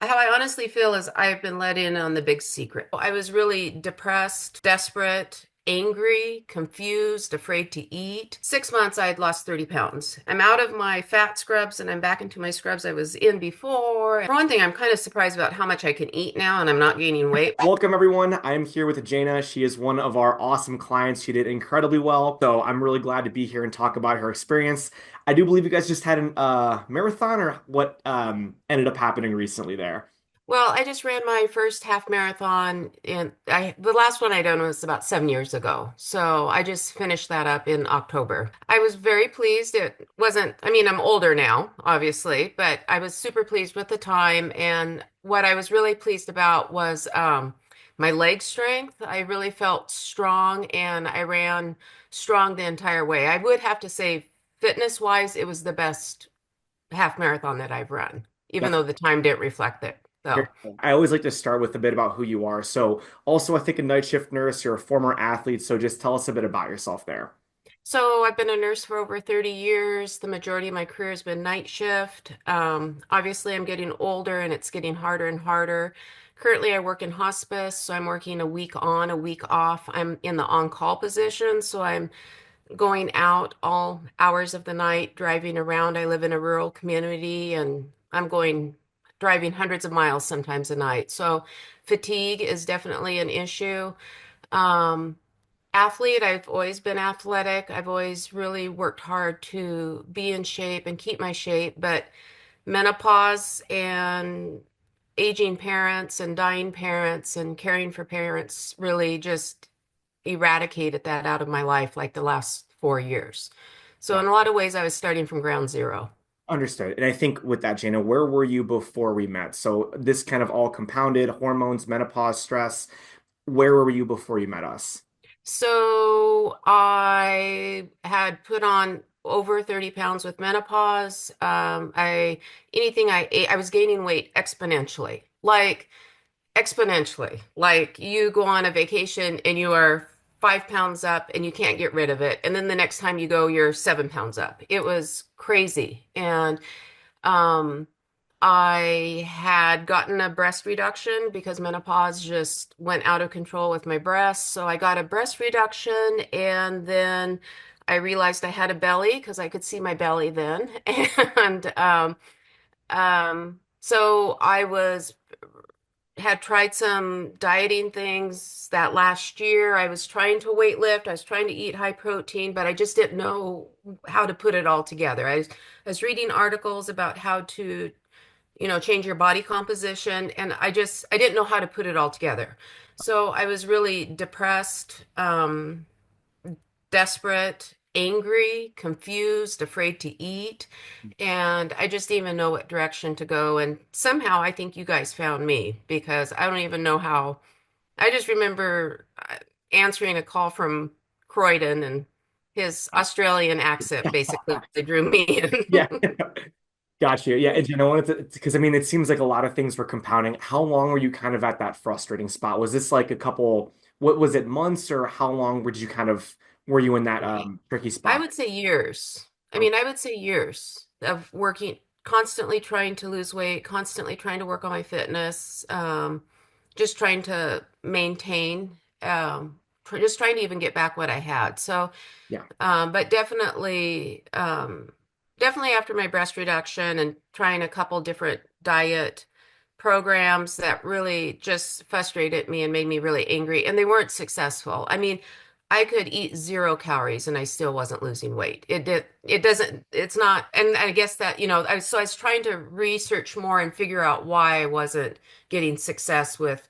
How I honestly feel is I've been let in on the big secret. I was really depressed, desperate, angry, confused, afraid to eat. 6 months, I had lost 30 pounds. I'm out of my fat scrubs and I'm back into my scrubs I was in before. For one thing, I'm kind of surprised about how much I can eat now and I'm not gaining weight. Welcome, everyone. I'm here with Jana. She is one of our awesome clients. She did incredibly well. So I'm really glad to be here and talk about her experience. I do believe you guys just had a marathon or what ended up happening recently there. Well, I just ran my first half marathon and the last one I done was about 7 years ago. So I just finished that up in October. I was very pleased. It wasn't, I mean, I'm older now, obviously, but I was super pleased with the time. And what I was really pleased about was my leg strength. I really felt strong and I ran strong the entire way. I would have to say, fitness wise, it was the best half marathon that I've run, even That's though the time didn't reflect it. very So. cool. I always like to start with a bit about who you are. So also, I think a night shift nurse, you're a former athlete. So just tell us a bit about yourself there. So I've been a nurse for over 30 years. The majority of my career has been night shift. Obviously, I'm getting older and it's getting harder and harder. Currently, I work in hospice, so I'm working a week on, a week off. I'm in the on-call position, so I'm going out all hours of the night, driving around. I live in a rural community and I'm going driving hundreds of miles sometimes a night. So fatigue is definitely an issue. Um, Athlete, I've always been athletic. I've always really worked hard to be in shape and keep my shape, but menopause and aging parents and dying parents and caring for parents really just eradicated that out of my life like the last 4 years. So Yeah, in a lot of ways, I was starting from ground zero. understood. And I think with that, Jana, where were you before we met? So this kind of all compounded hormones, menopause, stress. Where were you before you met us? So I had put on over 30 pounds with menopause. Anything I ate, I was gaining weight exponentially. Like you go on a vacation and you are 5 pounds up and you can't get rid of it. And then the next time you go, you're 7 pounds up. It was crazy. And um, I had gotten a breast reduction because menopause just went out of control with my breasts. So I got a breast reduction and then I realized I had a belly because I could see my belly then. And so I was had tried some dieting things that last year. I was trying to weight lift. I was trying to eat high protein, but I just didn't know how to put it all together. I was reading articles about how to change your body composition. And I didn't know how to put it all together. So I was really depressed, desperate, angry, confused, afraid to eat. And I just didn't even know what direction to go. And somehow I think you guys found me because I don't even know how. I just remember answering a call from Croydon and his Australian accent basically they drew me in. Yeah, got you. Yeah, and I wanted to because I mean, it seems like a lot of things were compounding. How long were you kind of at that frustrating spot? Was this like a couple? What was it, months, or how long were you kind of were you in that tricky I spot? would say years. I Oh, mean, I would say years of working, constantly trying to lose weight, constantly trying to work on my fitness, just trying to maintain, just trying to even get back what I had. So, yeah, but definitely after my breast reduction and trying a couple different diet programs that really just frustrated me and made me really angry, and they weren't successful. I mean, I could eat 0 calories and I still wasn't losing weight. It doesn't, it's not, and I guess that, so I was trying to research more and figure out why I wasn't getting success with,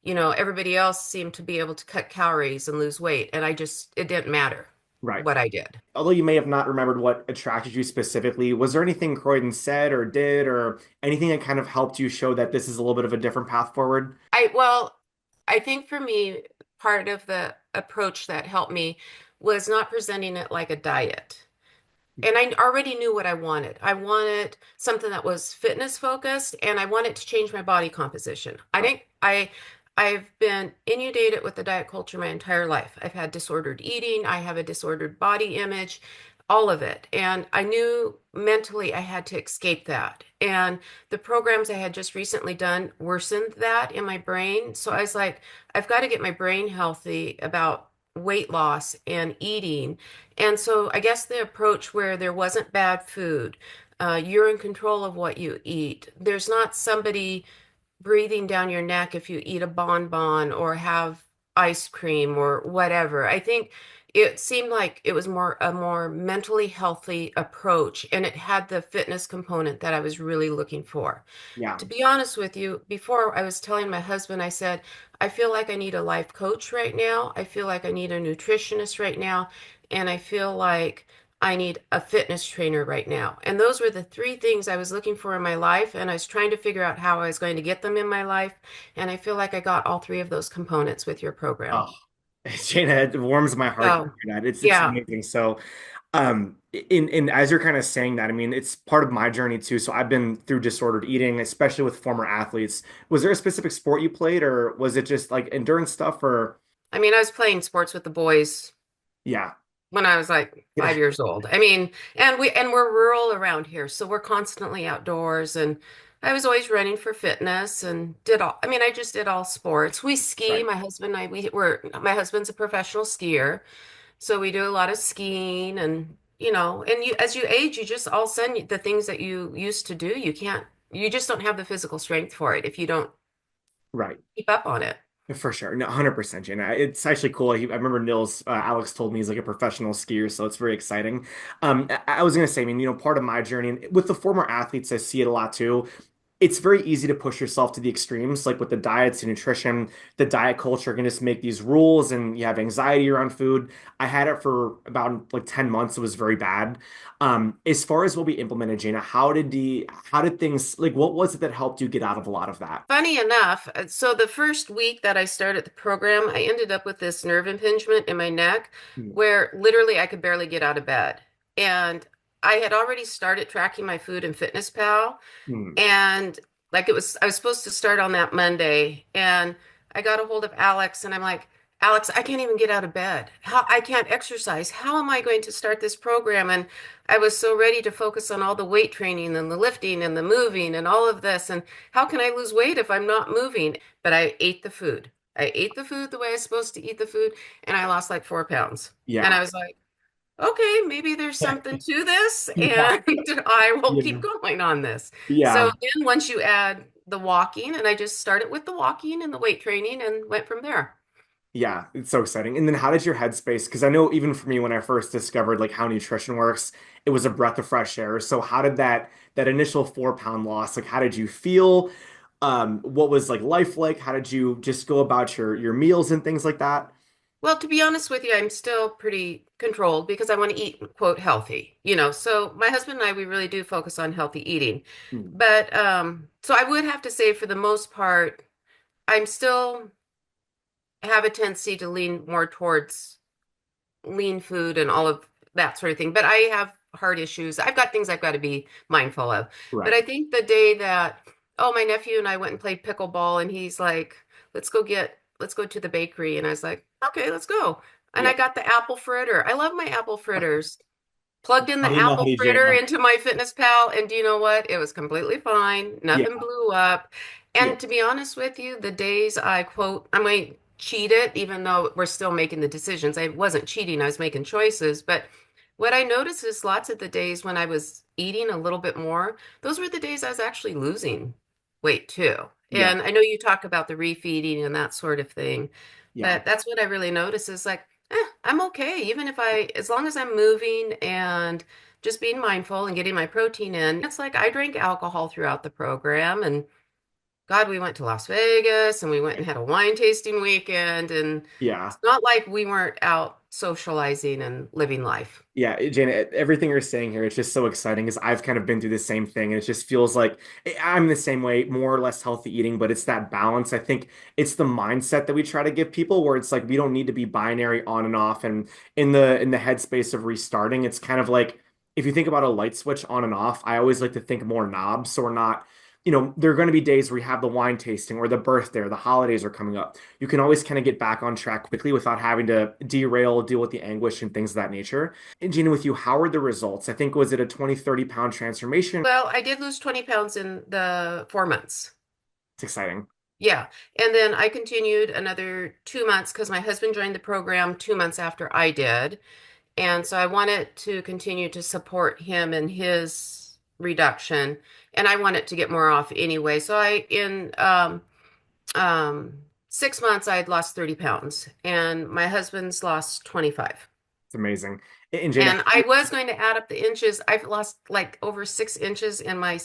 everybody else seemed to be able to cut calories and lose weight, and it didn't matter right. what I did. Although you may have not remembered what attracted you specifically, was there anything Croydon said or did, or anything that kind of helped you show that this is a little bit of a different path forward? Well, I think for me, part of the approach that helped me was not presenting it like a diet. And I already knew what I wanted. I wanted something that was fitness focused and I wanted to change my body composition. I've been inundated with the diet culture my entire life. I've had disordered eating, I have a disordered body image. all of it. And I knew mentally I had to escape that. And the programs I had just recently done worsened that in my brain. So I was like, I've got to get my brain healthy about weight loss and eating. And so I guess the approach where there wasn't bad food, you're in control of what you eat. There's not somebody breathing down your neck if you eat a bonbon or have ice cream or whatever. I think it seemed like it was more a more mentally healthy approach, and it had the fitness component that I was really looking for. Yeah. To be honest with you, before I was telling my husband, I said, I feel like I need a life coach right now. I feel like I need a nutritionist right now. And I feel like I need a fitness trainer right now. And those were the three things I was looking for in my life. And I was trying to figure out how I was going to get them in my life. And I feel like I got all three of those components with your program. Oh, Jana, it warms my heart to So, hear that. It's yeah. amazing. So, in as you're kind of saying that, I mean, it's part of my journey too. So I've been through disordered eating, especially with former athletes. Was there a specific sport you played, or was it just like endurance stuff, or I mean, I was playing sports with the boys yeah, when I was like yeah, 5 years old. I mean, and we're rural around here, so we're constantly outdoors and I was always running for fitness and did all, I mean, I just did all sports. We ski, right, my husband and I, we were, my husband's a professional skier, so we do a lot of skiing and and you as you age, you just all of a sudden the things that you used to do, you just don't have the physical strength for it if you don't right. keep up on it. For sure. No, 100%, Jana. It's actually cool. I remember Alex told me he's like a professional skier, so it's very exciting. I was going to say, I mean, part of my journey and with the former athletes, I see it a lot too. It's very easy to push yourself to the extremes, like with the diets and nutrition. The diet culture can just make these rules and you have anxiety around food. I had it for about like 10 months. It was very bad. As far as what we implemented, Jana, how did things, like, what was it that helped you get out of a lot of that? Funny enough, so the first week that I started the program, I ended up with this nerve impingement in my neck Hmm. where literally I could barely get out of bed. And I had already started tracking my food in Fitness Pal, Hmm. and like I was supposed to start on that Monday, and I got a hold of Alex, and I'm like, Alex, I can't even get out of bed. How I can't exercise. How am I going to start this program? And I was so ready to focus on all the weight training and the lifting and the moving and all of this. And how can I lose weight if I'm not moving? But I ate the food. I ate the food the way I was supposed to eat the food, and I lost like 4 pounds. And I Yeah. was like, okay, maybe there's something to this, Yeah. and I will keep Yeah. going on this. So Yeah. then once you add the walking, and I just started with the walking and the weight training and went from there. Yeah. It's so exciting. And then how did your headspace? Because I know even for me, when I first discovered like how nutrition works, it was a breath of fresh air. So how did that initial 4 pound loss, like how did you feel? What was like life like? How did you just go about your meals and things like that? Well, to be honest with you, I'm still pretty controlled because I want to eat, quote, healthy, So my husband and I, we really do focus on healthy eating. Hmm. But so I would have to say for the most part, I'm still have a tendency to lean more towards lean food and all of that sort of thing. But I have heart issues. I've got things I've got to be mindful of. But Right. I think the day that, oh, my nephew and I went and played pickleball, and he's like, let's go to the bakery. And I was like, okay, let's go. And I Yep. got the apple fritter. I love my apple fritters. Plugged in the Naughty, apple naughty, fritter Jana. into my Fitness Pal, and do you know what? It was completely fine. Yeah. Nothing blew up. Yeah. And to be honest with you, the days I quote, I might cheat it, even though we're still making the decisions. I wasn't cheating, I was making choices. But what I noticed is lots of the days when I was eating a little bit more, those were the days I was actually losing weight too. Yeah. And I know you talk about the refeeding and that sort of thing, Yeah. but that's what I really notice is like, I'm okay. Even if as long as I'm moving and just being mindful and getting my protein in, it's like I drank alcohol throughout the program. And God, we went to Las Vegas and we went and had a wine tasting weekend. And Yeah. it's not like we weren't out socializing and living life. Yeah, Jana, everything you're saying here, it's just so exciting because I've kind of been through the same thing. And it just feels like I'm the same way, more or less healthy eating, but it's that balance. I think it's the mindset that we try to give people where it's like we don't need to be binary on and off. And in the headspace of restarting, it's kind of like if you think about a light switch on and off, I always like to think more knobs. So we're not there are going to be days where you have the wine tasting or the birthday or the holidays are coming up. You can always kind of get back on track quickly without having to derail, deal with the anguish and things of that nature. And Gina, with you, how are the results? I think, was it a 20, 30 pound transformation? Well, I did lose 20 pounds in the 4 months. It's exciting. Yeah. And then I continued another 2 months because my husband joined the program 2 months after I did. And so I wanted to continue to support him in his reduction. And I wanted to get more off anyway. So in um, 6 months, I had lost 30 pounds, and my husband's lost 25. It's amazing. And Jana, And I was going to add up the inches. I've lost like over 6 inches in my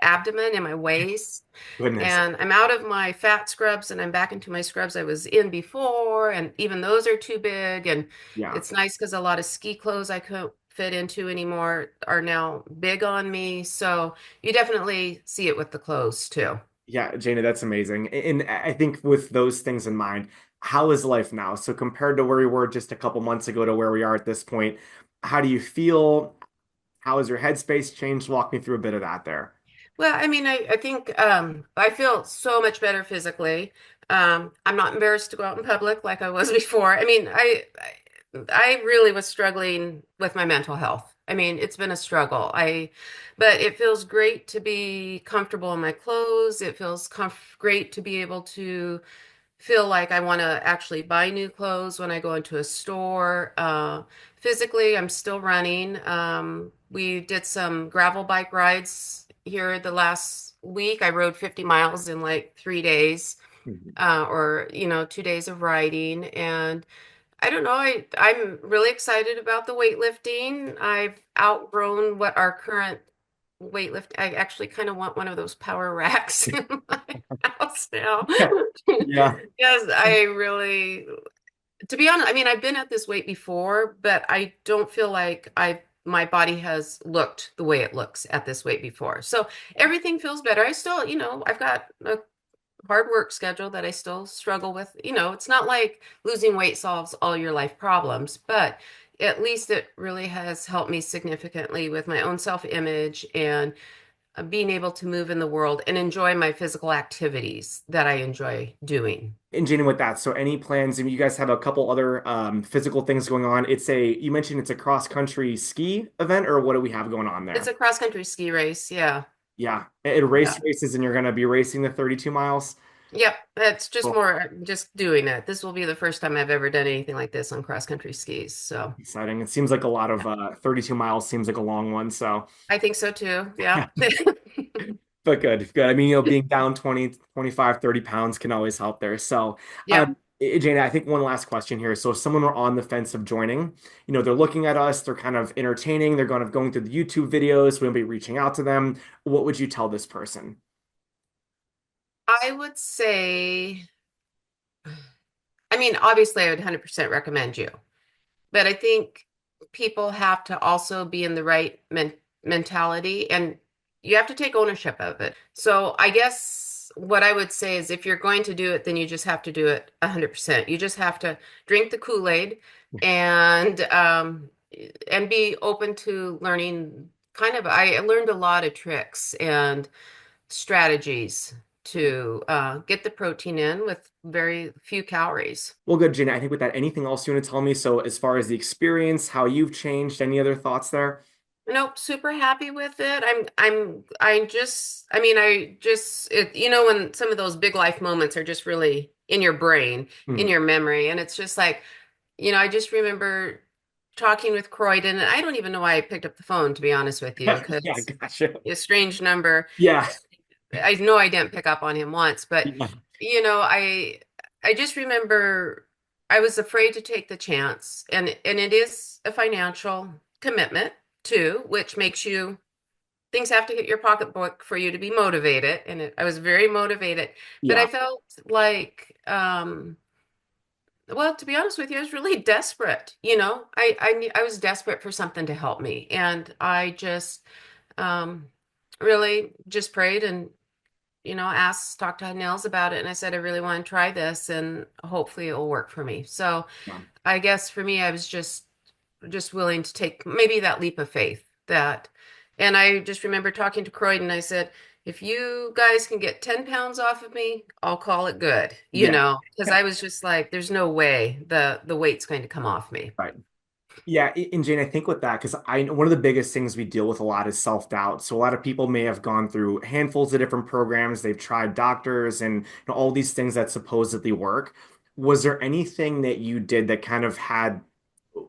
abdomen and my waist. goodness. And I'm out of my fat scrubs and I'm back into my scrubs I was in before. And even those are too big. And Yeah. it's nice because a lot of ski clothes I couldn't fit into anymore are now big on me. So you definitely see it with the clothes too. Yeah, Jana, that's amazing. And I think with those things in mind, how is life now? So compared to where we were just a couple months ago to where we are at this point, how do you feel? How has your headspace changed? Walk me through a bit of that there. Well, I mean, I think I feel so much better physically. I'm not embarrassed to go out in public like I was before. I mean, I really was struggling with my mental health. I mean, it's been a struggle. But it feels great to be comfortable in my clothes. It feels great to be able to feel like I want to actually buy new clothes when I go into a store. Physically, I'm still running. We did some gravel bike rides here the last week. I rode 50 miles in like 3 days, Mhm. or 2 days of riding. And I don't know, I'm really excited about the weightlifting. I've outgrown what our current weightlift. I actually kind of want one of those power racks in my house now. Yeah. Yes, I really, to be honest, I mean, I've been at this weight before, but I don't feel like my body has looked the way it looks at this weight before. So everything feels better. I still, I've got a hard work schedule that I still struggle with. It's not like losing weight solves all your life problems, but at least it really has helped me significantly with my own self-image and being able to move in the world and enjoy my physical activities that I enjoy doing. And Jana, with that, so any plans? I mean, you guys have a couple other physical things going on. You mentioned it's a cross country ski event, or what do we have going on It's there? a cross-country ski race. Yeah. Yeah, it Yeah. races, and you're going to be racing the 32 miles. Yep. It's just Cool. more just doing it. This will be the first time I've ever done anything like this on cross-country skis. So, Exciting. It seems like a lot of yeah. 32 miles seems like a long one. So, I think so too. Yeah. but good, good. I mean, being down 20, 25, 30 pounds can always help there. So, Yep. Jana, I think one last question here. So, if someone were on the fence of joining, they're looking at us, they're kind of entertaining, they're going through the YouTube videos, we'll be reaching out to them. What would you tell this person? I would say, I mean, obviously I would 100% recommend you. But I think people have to also be in the right mentality, and you have to take ownership of it. So I guess what I would say is if you're going to do it, then you just have to do it 100%. You just have to drink the Kool-Aid and be open to learning. I learned a lot of tricks and strategies to get the protein in with very few calories. Well, good, Jana. I think with that, anything else you want to tell me? So, as far as the experience, how you've changed, any other thoughts there? Nope, super happy with it. I mean, when some of those big life moments are just really in your brain, in Hmm. your memory, and it's just like, I just remember talking with Croydon, and I don't even know why I picked up the phone, to be honest with you, Yeah, because gotcha. a strange number. Yeah. I know I didn't pick up on him once, but Yeah. you know, I I just remember I was afraid to take the chance, and it is a financial commitment too, which makes you things have to hit your pocketbook for you to be motivated, and I was very motivated, but I Yeah. felt like well, to be honest with you, I was really desperate. I was desperate for something to help me, and I just um really just prayed and talked to Nels about it, and I said, I really want to try this, and hopefully it will work for me. So Yeah. I guess for me, I was just willing to take maybe that leap of faith and I just remember talking to Croydon. I said, if you guys can get 10 pounds off of me, I'll call it good, Yeah. because I was just like, there's no way the weight's going to come off me. Right. Yeah, and Jane, I think with that, because I one of the biggest things we deal with a lot is self-doubt. So a lot of people may have gone through handfuls of different programs. They've tried doctors and all these things that supposedly work. Was there anything that you did that kind of had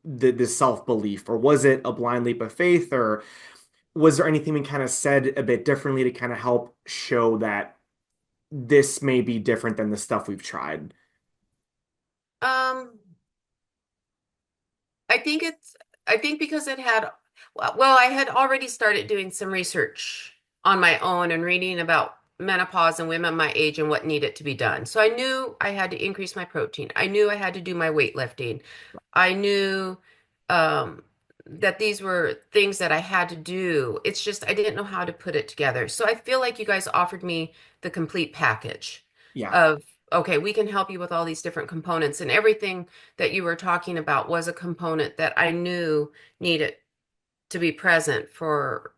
the self-belief, or was it a blind leap of faith, or was there anything we kind of said a bit differently to kind of help show that this may be different than the stuff we've tried? Um, I think it's, I think because it had, well, I had already started doing some research on my own and reading about menopause and women my age and what needed to be done. So I knew I had to increase my protein. I knew I had to do my weightlifting. I knew um, that these were things that I had to do. It's just I didn't know how to put it together. So I feel like you guys offered me the complete package Yeah, of, okay, we can help you with all these different components, and everything that you were talking about was a component that I knew needed to be present for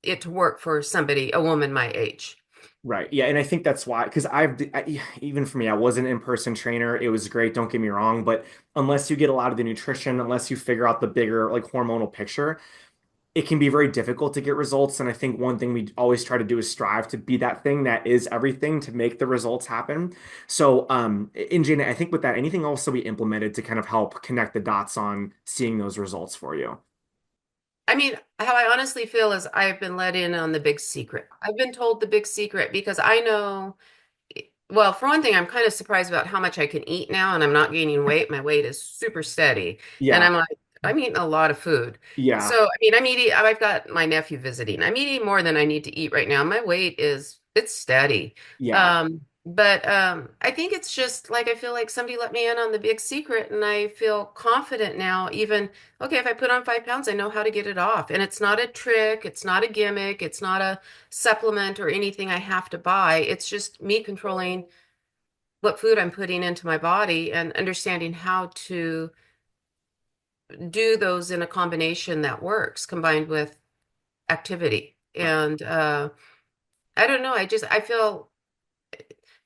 it to work for somebody, a woman my age. right. Yeah, and I think that's why, because even for me, I was an in-person trainer. It was great, don't get me wrong, but unless you get a lot of the nutrition, unless you figure out the bigger like hormonal picture, it can be very difficult to get results. And I think one thing we always try to do is strive to be that thing that is everything to make the results happen. So, in Jane, I think with that, anything else that we implemented to kind of help connect the dots on seeing those results for you? I mean, how I honestly feel is I've been let in on the big secret. I've been told the big secret because I know. Well, for one thing, I'm kind of surprised about how much I can eat now, and I'm not gaining weight. My weight is super steady. And Yeah, I'm like, I'm eating a lot of food. yeah, So, I mean, I've got my nephew visiting. I'm eating more than I need to eat right now. My weight it's steady. yeah, But I think it's just like I feel like somebody let me in on the big secret, and I feel confident now. Even, okay, if I put on 5 pounds, I know how to get it off. And it's not a trick, it's not a gimmick, it's not a supplement or anything I have to buy. It's just me controlling what food I'm putting into my body and understanding how to do those in a combination that works combined with activity. right, And I don't know, I feel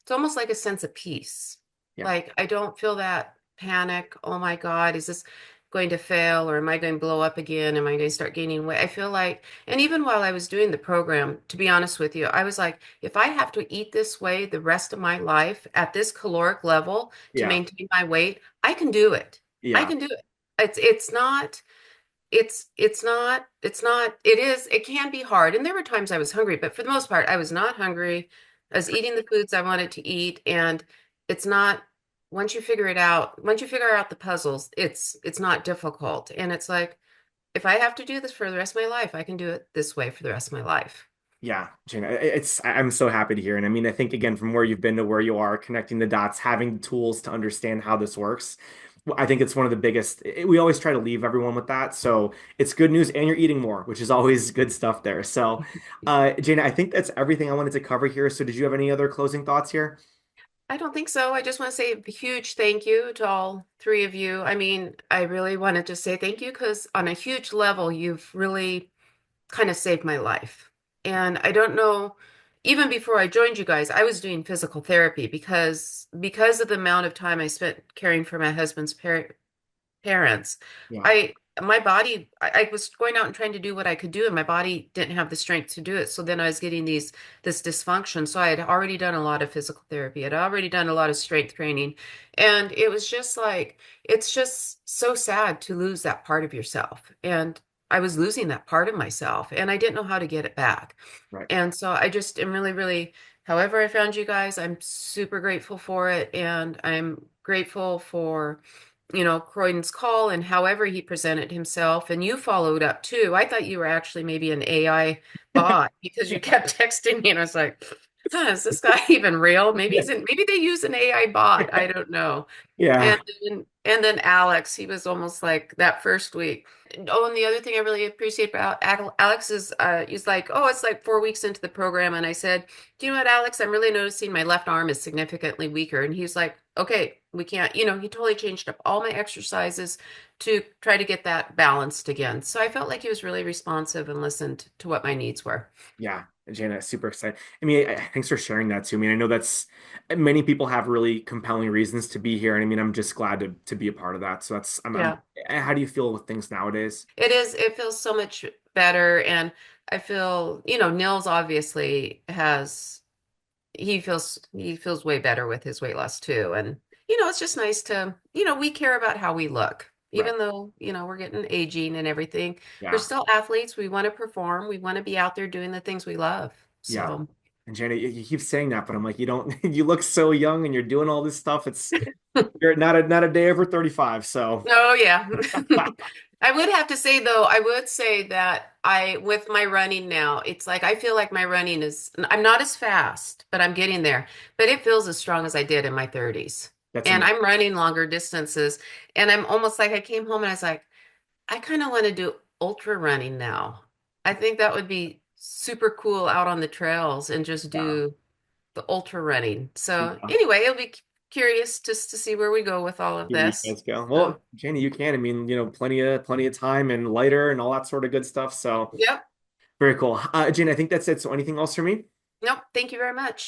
it's almost like a sense of peace. yeah, Like I don't feel that panic. Oh my God, is this going to fail or am I going to blow up again? Am I going to start gaining weight? I feel like, and even while I was doing the program, to be honest with you, I was like, if I have to eat this way the rest of my life at this caloric level to yeah, maintain my weight, I can do it. I yeah, can do it. It's not it can be hard. And there were times I was hungry, but for the most part, I was not hungry. I was eating the foods I wanted to eat. And it's not, once you figure out the puzzles, it's not difficult. And it's like, if I have to do this for the rest of my life, I can do it this way for the rest of my life. yeah. Gina, I'm so happy to hear. And I mean, I think again, from where you've been to where you are, connecting the dots, having the tools to understand how this works. I think it's one of the biggest. We always try to leave everyone with that. So it's good news, and you're eating more, which is always good stuff there. So, Jana, I think that's everything I wanted to cover here. So, did you have any other closing thoughts here? I don't think so. I just want to say a huge thank you to all three of you. I mean, I really wanted to say thank you because on a huge level, you've really kind of saved my life. And I don't know, even before I joined you guys, I was doing physical therapy because of the amount of time I spent caring for my husband's parents. Yeah, My body, I was going out and trying to do what I could do, and my body didn't have the strength to do it. So then I was getting this dysfunction. So I had already done a lot of physical therapy. I'd already done a lot of strength training. And it was just like, it's just so sad to lose that part of yourself. And I was losing that part of myself, and I didn't know how to get it back. right. And so I just am really, really, however I found you guys, I'm super grateful for it. And I'm grateful for Croydon's call and however he presented himself. And you followed up too. I thought you were actually maybe an AI bot because you kept texting me and I was like, huh, is this guy even real? Maybe they use an AI bot. I don't know. Yeah, And then Alex, he was almost like that first week. Oh, and the other thing I really appreciate about Alex is he's like, oh, it's like 4 weeks into the program, and I said, do you know what, Alex? I'm really noticing my left arm is significantly weaker, and he's like, okay, we can't. He totally changed up all my exercises to try to get that balanced again. So I felt like he was really responsive and listened to what my needs were. yeah. Jana, super excited. I mean, thanks for sharing that too. I mean, I know that's many people have really compelling reasons to be here, and I mean, I'm just glad to be a part of that. So Yeah. how do you feel with things nowadays? It is, it feels so much better. And I feel, Nils obviously he feels way better with his weight loss too. And, it's just nice to, we care about how we look. Right. Even though, we're getting aging and everything, we're Yeah. still athletes. We want to perform. We want to be out there doing the things we love. Yeah. So, And Jana, you keep saying that, but I'm like, you don't, you look so young and you're doing all this stuff. You're not a day over 35. So oh yeah. I would have to say though, I would say that with my running now, it's like I feel like my running I'm not as fast, but I'm getting there. But it feels as strong as I did in my 30s. that's And amazing. I'm running longer distances. And I'm almost like I came home and I was like, I kind of want to do ultra running now. I think that would be super cool out on the trails and just Yeah. do the ultra running. So Yeah. anyway, it'll be curious just to see where we go with all of Here you this. guys go. So, Well, Janie, you can. I mean, plenty of time and lighter and all that sort of good stuff. So yep. very cool. Jane, I think that's it. So anything else for me? Nope. Thank you very much.